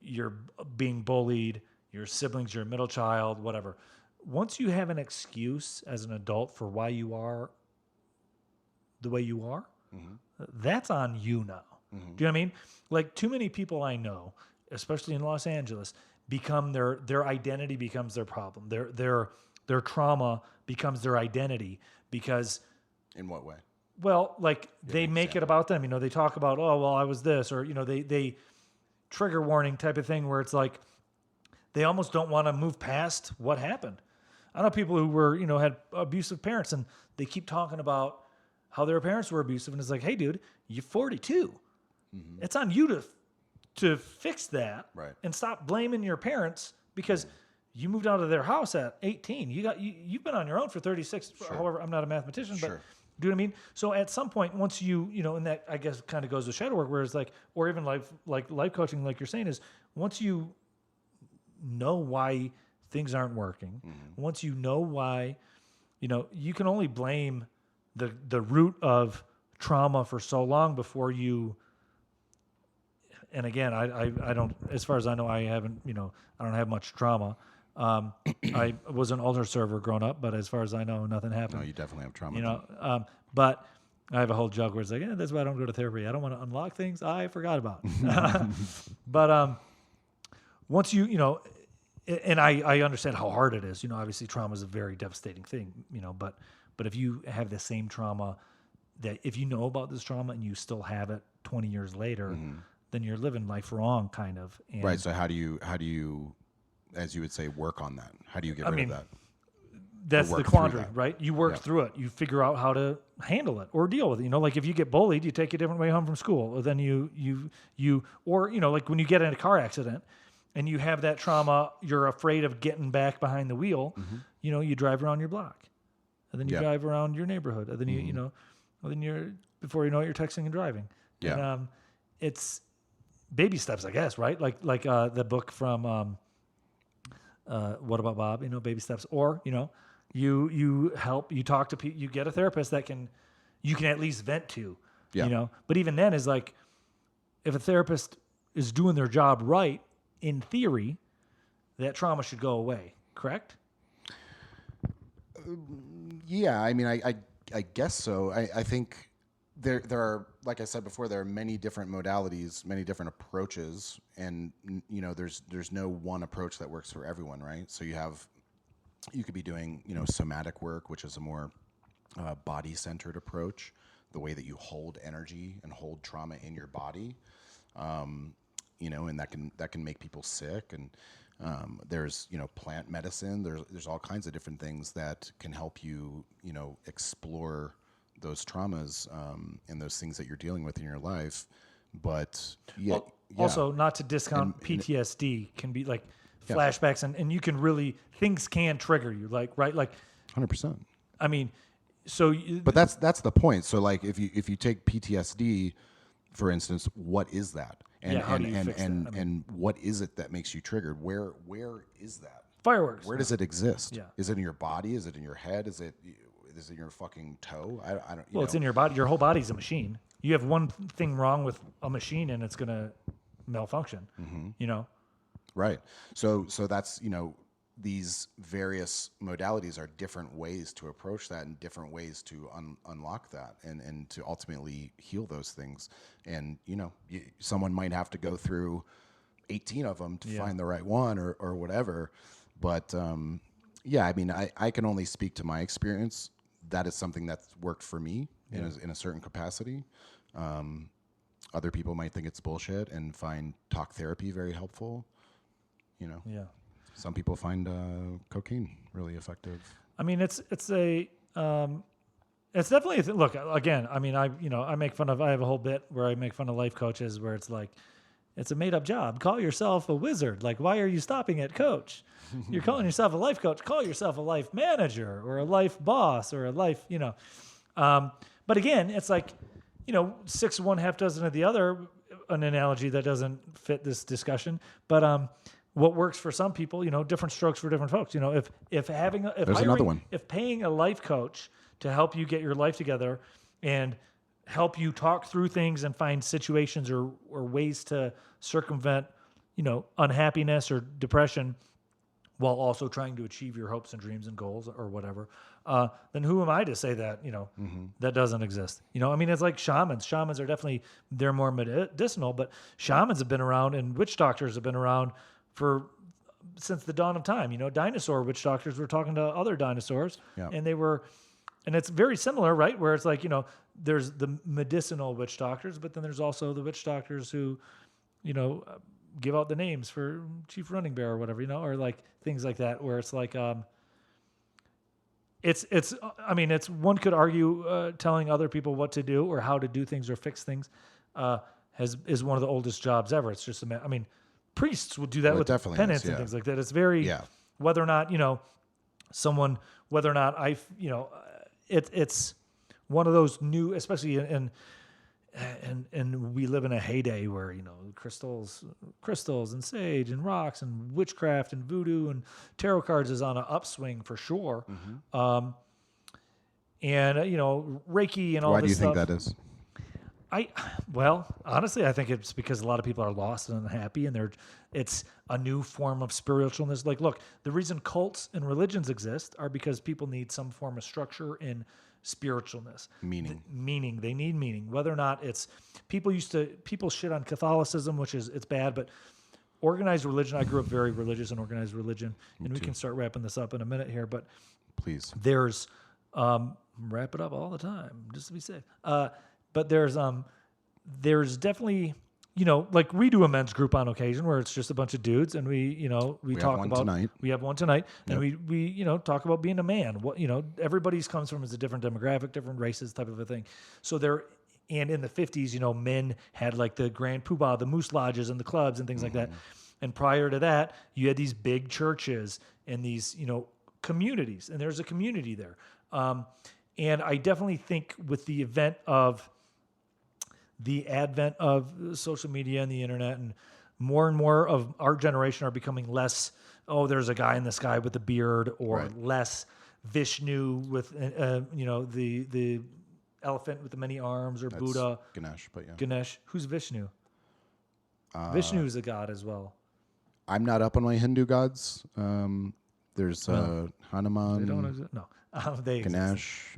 you're being bullied, your siblings, your middle child, whatever. Once you have an excuse as an adult for why you are the way you are, mm-hmm. that's on you now. Mm-hmm. Do you know what I mean? Like, too many people I know, especially in Los Angeles, become their identity becomes their problem. Their trauma becomes their identity because... In what way? Well, they make it about them. They talk about, oh, well, I was this, or, they trigger warning type of thing where it's like they almost don't want to move past what happened. I know people who were, had abusive parents, and they keep talking about how their parents were abusive, and it's like, hey, dude, you're 42. Mm-hmm. It's on you to fix that, right, and stop blaming your parents because you moved out of their house at 18. You've been on your own for 36. Sure. However, I'm not a mathematician, sure. Do you know what I mean? So at some point, once and that I guess kind of goes to shadow work, where it's like, or even life coaching, like you're saying, is once you know why things aren't working, once you know why, you can only blame the root of trauma for so long before you. And again, I don't, as far as I know, I haven't, I don't have much trauma. I was an altar server growing up, but as far as I know, nothing happened. No, you definitely have trauma. But I have a whole joke where it's like, that's why I don't go to therapy. I don't want to unlock things I forgot about. But once and I understand how hard it is. Obviously trauma is a very devastating thing. But if you have the same trauma, that if you know about this trauma and you still have it 20 years later, then you're living life wrong, kind of. And right. So how do you, as you would say, work on that? How do you get rid of that? That's the quandary, right? You work through it. You figure out how to handle it or deal with it. Like if you get bullied, you take a different way home from school. Or then like when you get in a car accident and you have that trauma, you're afraid of getting back behind the wheel. You drive around your block, and then you drive around your neighborhood, and then then you're before you know it, you're texting and driving. Yeah. And it's baby steps, I guess, right? Like the book from What About Bob? Baby steps, or you help, you talk to people, you get a therapist that you can at least vent to, but even then is like, if a therapist is doing their job right, in theory, that trauma should go away. Correct? Yeah. I mean, I guess so. I think there are, like I said before, there are many different modalities, many different approaches, and there's no one approach that works for everyone, right? So you could be doing somatic work, which is a more body-centered approach, the way that you hold energy and hold trauma in your body, and that can make people sick. And there's plant medicine. There's all kinds of different things that can help you explore those traumas and those things that you're dealing with in your life. But also, not to discount PTSD, can be like flashbacks, and you can really, things can trigger you, like 100%. I mean, so but that's the point. So like if you take PTSD, for instance, what is that? And how do you fix that? And what is it that makes you triggered? Where is that? Fireworks. Where does it exist? Yeah. Is it in your body? Is it in your head? Is it in your fucking toe? I don't. Well, it's in your body. Your whole body's a machine. You have one thing wrong with a machine, and it's gonna malfunction. Right. So that's these various modalities are different ways to approach that and different ways to unlock that and to ultimately heal those things. And someone might have to go through 18 of them to find the right one or whatever. But I mean, I can only speak to my experience. That is something that's worked for me in a certain capacity. Other people might think it's bullshit and find talk therapy very helpful. Some people find cocaine really effective. I mean, it's definitely look, again, I mean, I make fun of, I have a whole bit where I make fun of life coaches where it's like, it's a made up job. Call yourself a wizard. Like, why are you stopping at coach? You're calling yourself a life coach. Call yourself a life manager or a life boss or a life, but again, it's like, 6 of one, half dozen of the other, an analogy that doesn't fit this discussion, but, what works for some people, different strokes for different folks. If paying a life coach to help you get your life together and help you talk through things and find situations or ways to circumvent, unhappiness or depression while also trying to achieve your hopes and dreams and goals or whatever, then who am I to say that, that doesn't exist? I mean, it's like shamans. Shamans are definitely, they're more medicinal, but shamans have been around and witch doctors have been around since the dawn of time. Dinosaur witch doctors were talking to other dinosaurs, and and it's very similar, right? Where it's like, there's the medicinal witch doctors, but then there's also the witch doctors who, give out the names for Chief Running Bear or whatever, or like things like that, where it's like, it's one could argue telling other people what to do or how to do things or fix things is one of the oldest jobs ever. It's just, priests would do that with penance and things like that. It's very, whether or not, it's one of those new, especially and we live in a heyday where, you know, crystals and sage and rocks and witchcraft and voodoo and tarot cards is on an upswing for sure. And you know, Reiki and all Why this do you stuff. think that is? Well, honestly, I think it's because a lot of people are lost and unhappy, and it's a new form of spiritualness. Like, look, the reason cults and religions exist are because people need some form of structure in spiritualness. Meaning. They need meaning. Whether or not it's people shit on Catholicism, which is it's bad, but organized religion. I grew up very religious and organized religion, and we can start wrapping this up in a minute here. But Please. there's wrap it up all the time just to be safe. But there's definitely, you know, like we do a men's group on occasion where it's just a bunch of dudes and we talk have one about tonight. We have one tonight and we you know, talk about being a man. What, you know, everybody's comes from is a different demographic, different races type of a thing. So and in the 50s, you know, men had like the grand poobah, the moose lodges and the clubs and things like that. And prior to that, you had these big churches and these, you know, communities, and there's a community there. And I definitely think with the advent of social media and the internet, and more of our generation are becoming less, oh, there's a guy in the sky with a beard, or less Vishnu with, you know, the elephant with the many arms, or That's Buddha. Ganesh, but yeah. Ganesh. Who's Vishnu? Vishnu is a god as well. I'm not up on my Hindu gods. There's Hanuman. They don't exist. No. They exist. Ganesh.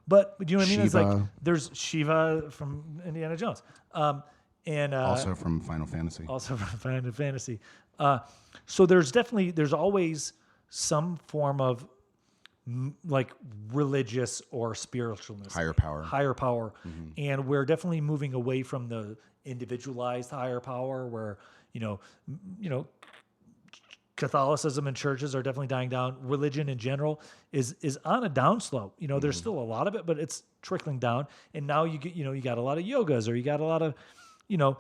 But do you know what I mean? It's like Shiva. there's Shiva from Indiana Jones, and Also from Final Fantasy. also from Final Fantasy. So there's always some form of like religious or spiritualness, Higher power. And we're definitely moving away from the individualized higher power, where you know. Catholicism and churches are definitely dying down. Religion in general is on a downslope. You know, there's still a lot of it, but it's trickling down. And now you got a lot of yogas, or you got a lot of, you know,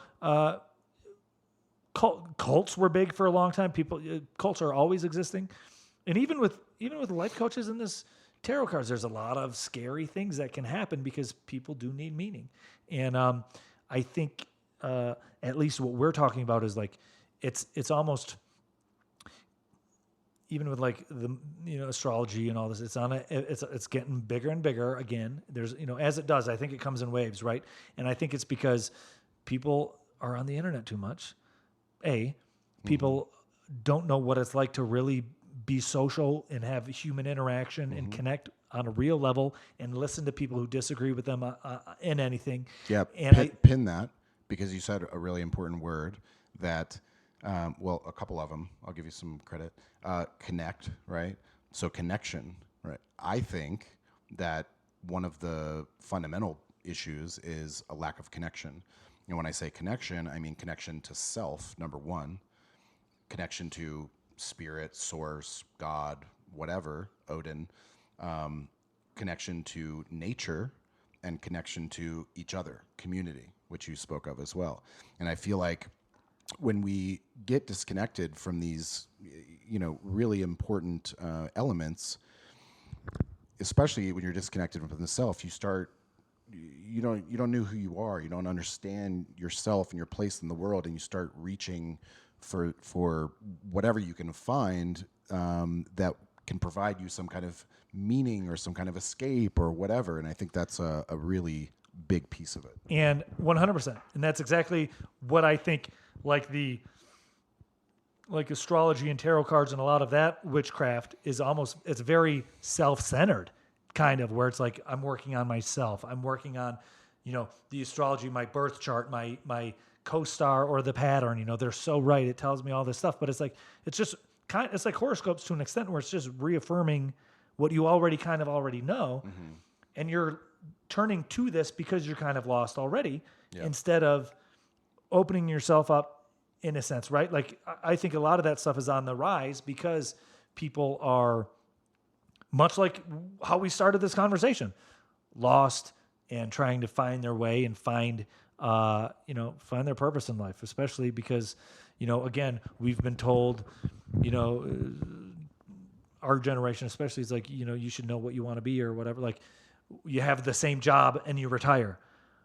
cults were big for a long time. Cults are always existing. And even with life coaches and this tarot cards, there's a lot of scary things that can happen because people do need meaning. And I think at least what we're talking about is like, it's almost, even with like the, you know, astrology and all this, it's getting bigger and bigger again. There's, you know, as it does, I think it comes in waves, right? And I think it's because people are on the internet too much. People don't know what it's like to really be social and have human interaction and connect on a real level and listen to people who disagree with them in anything. Yeah, and pin that, because you said a really important word that, well, a couple of them, I'll give you some credit. Connect, right? So connection, right? I think that one of the fundamental issues is a lack of connection. And when I say connection, I mean connection to self, number one, connection to spirit, source, God, whatever, Odin, connection to nature, and connection to each other, community, which you spoke of as well. And I feel like when we get disconnected from these, you know, really important elements, especially when you're disconnected from the self, you don't know who you are. You don't understand yourself and your place in the world, and you start reaching for whatever you can find that can provide you some kind of meaning or some kind of escape or whatever. And I think that's a really big piece of it. And 100%. And that's exactly what I think, like astrology and tarot cards and a lot of that witchcraft is it's very self-centered, kind of, where it's like, I'm working on myself. I'm working on, you know, the astrology, my birth chart, my co-star or the pattern, you know, they're so right. It tells me all this stuff, but it's like, it's like horoscopes to an extent, where it's just reaffirming what you already know. And you're turning to this because you're kind of lost already, instead of opening yourself up in a sense, right? Like, I think a lot of that stuff is on the rise because people are, much like how we started this conversation, lost and trying to find their way and find their purpose in life, especially because, you know, again, we've been told, you know, our generation especially is like, you know, you should know what you want to be or whatever. Like, you have the same job and you retire,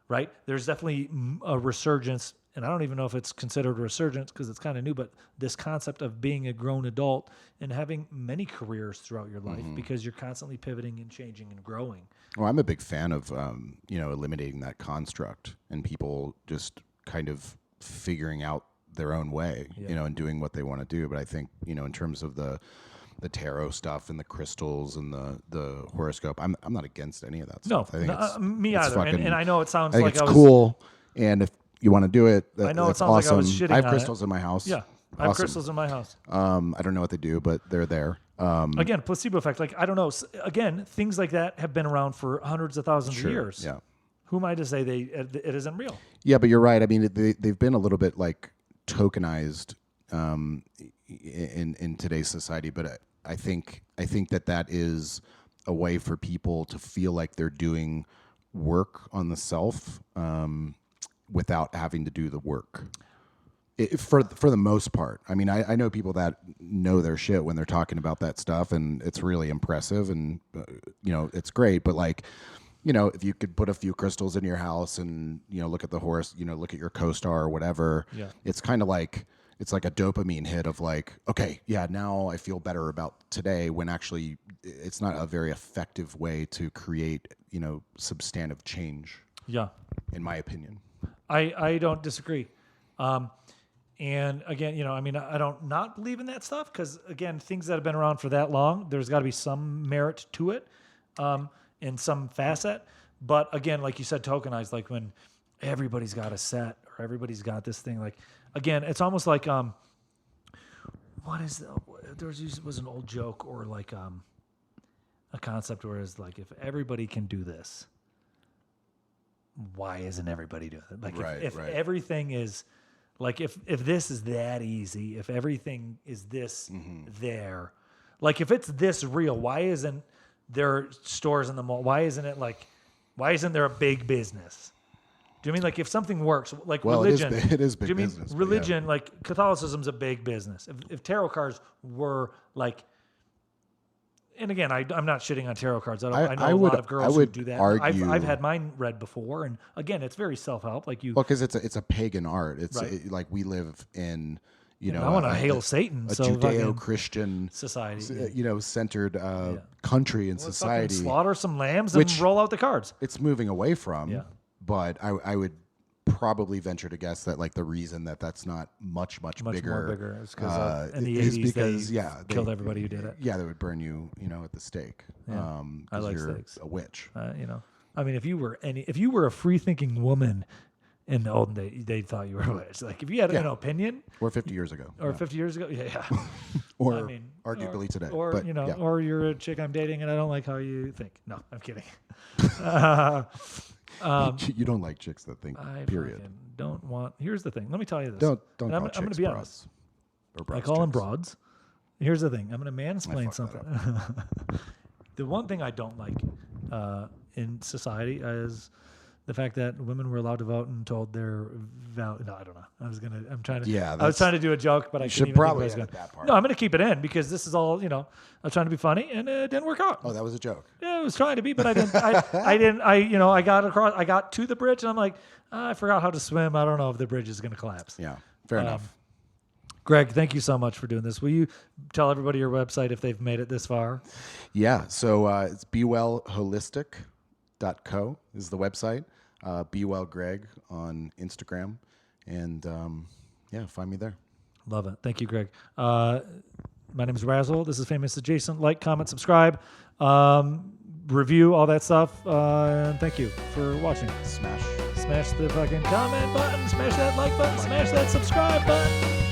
right? There's definitely a resurgence, and I don't even know if it's considered a resurgence because it's kind of new, but this concept of being a grown adult and having many careers throughout your life because you're constantly pivoting and changing and growing. Well, I'm a big fan of, eliminating that construct and people just kind of figuring out their own way, and doing what they want to do. But I think, in terms of the tarot stuff and the crystals and the horoscope, I'm not against any of that stuff. I think me it's either. Fucking, and I know it sounds I think like it's I was cool. And if you want to do it, I know it that's sounds like I awesome. was shitting I have on crystals in my house. Yeah. I have crystals in my house. I don't know what they do, but they're there. Again, placebo effect. Like, I don't know. Again, things like that have been around for hundreds of thousands of years. Yeah. Who am I to say it isn't real? Yeah, but you're right. I mean, they've been a little bit like tokenized in today's society, but I think that is a way for people to feel like they're doing work on the self without having to do the work. For the most part. I mean, I know people that know their shit when they're talking about that stuff, and it's really impressive, and it's great. But like, if you could put a few crystals in your house and look at the horse, look at your co-star or whatever, it's kind of like it's like a dopamine hit of like, okay, yeah, now I feel better about today. When actually, it's not a very effective way to create substantive change. Yeah, in my opinion, I don't disagree. And again, I mean, I don't not believe in that stuff because, again, things that have been around for that long, there's got to be some merit to it in some facet. But again, like you said, tokenized, like when everybody's got a set or everybody's got this thing. Like, again, it's almost like there was an old joke or like a concept where it's like, if everybody can do this, why isn't everybody doing it? Like, if everything is... Like, if this is that easy, if everything is this there, like, if it's this real, why isn't there stores in the mall? Why isn't there a big business? Do you mean, like, if something works, like religion? It is big do you mean business. Religion, like, Catholicism's a big business. If tarot cards were, like... And again, I'm not shitting on tarot cards. I know a lot of girls who do that. I've had mine read before, and again, it's very self-help. Like because it's a pagan art. It's like we live in, I want to hail Satan. A Judeo-Christian society, centered country and society. Slaughter some lambs and roll out the cards. It's moving away from. But I would probably venture to guess that like the reason that's not much bigger, more bigger is because in the 80s they killed everybody who did it. Yeah, they would burn you, at the stake. Yeah. I like you're stakes. A witch. I mean, if you were a free-thinking woman in the olden days, they thought you were a witch. Like, if you had an opinion, or 50 years ago, or 50 years ago, or arguably today, or but, or you're a chick I'm dating and I don't like how you think. No, I'm kidding. You don't like chicks that think. Period. Don't want. Here's the thing. Let me tell you this. Don't. I'm going to be honest. I call them broads. Here's the thing. I'm going to mansplain something. The one thing I don't like in society is the fact that women were allowed to vote and told their value. No, I don't know. I'm trying to. Yeah. I was trying to do a joke, but I should couldn't probably even edit that part. No, I'm going to keep it in because this is all. I was trying to be funny and it didn't work out. Oh, that was a joke. Yeah, I was trying to be, but I didn't. I didn't. I got across. I got to the bridge, and I'm like, I forgot how to swim. I don't know if the bridge is going to collapse. Yeah, fair enough. Greg, thank you so much for doing this. Will you tell everybody your website if they've made it this far? Yeah, so it's bewellholistic.co is the website. BeWellGreg on Instagram, and find me there. Love it. Thank you, Greg. My name is Razzle. This is Famous Adjacent. Like, comment, subscribe, review, all that stuff. And thank you for watching. Smash the fucking comment button. Smash that like button. Smash that subscribe button.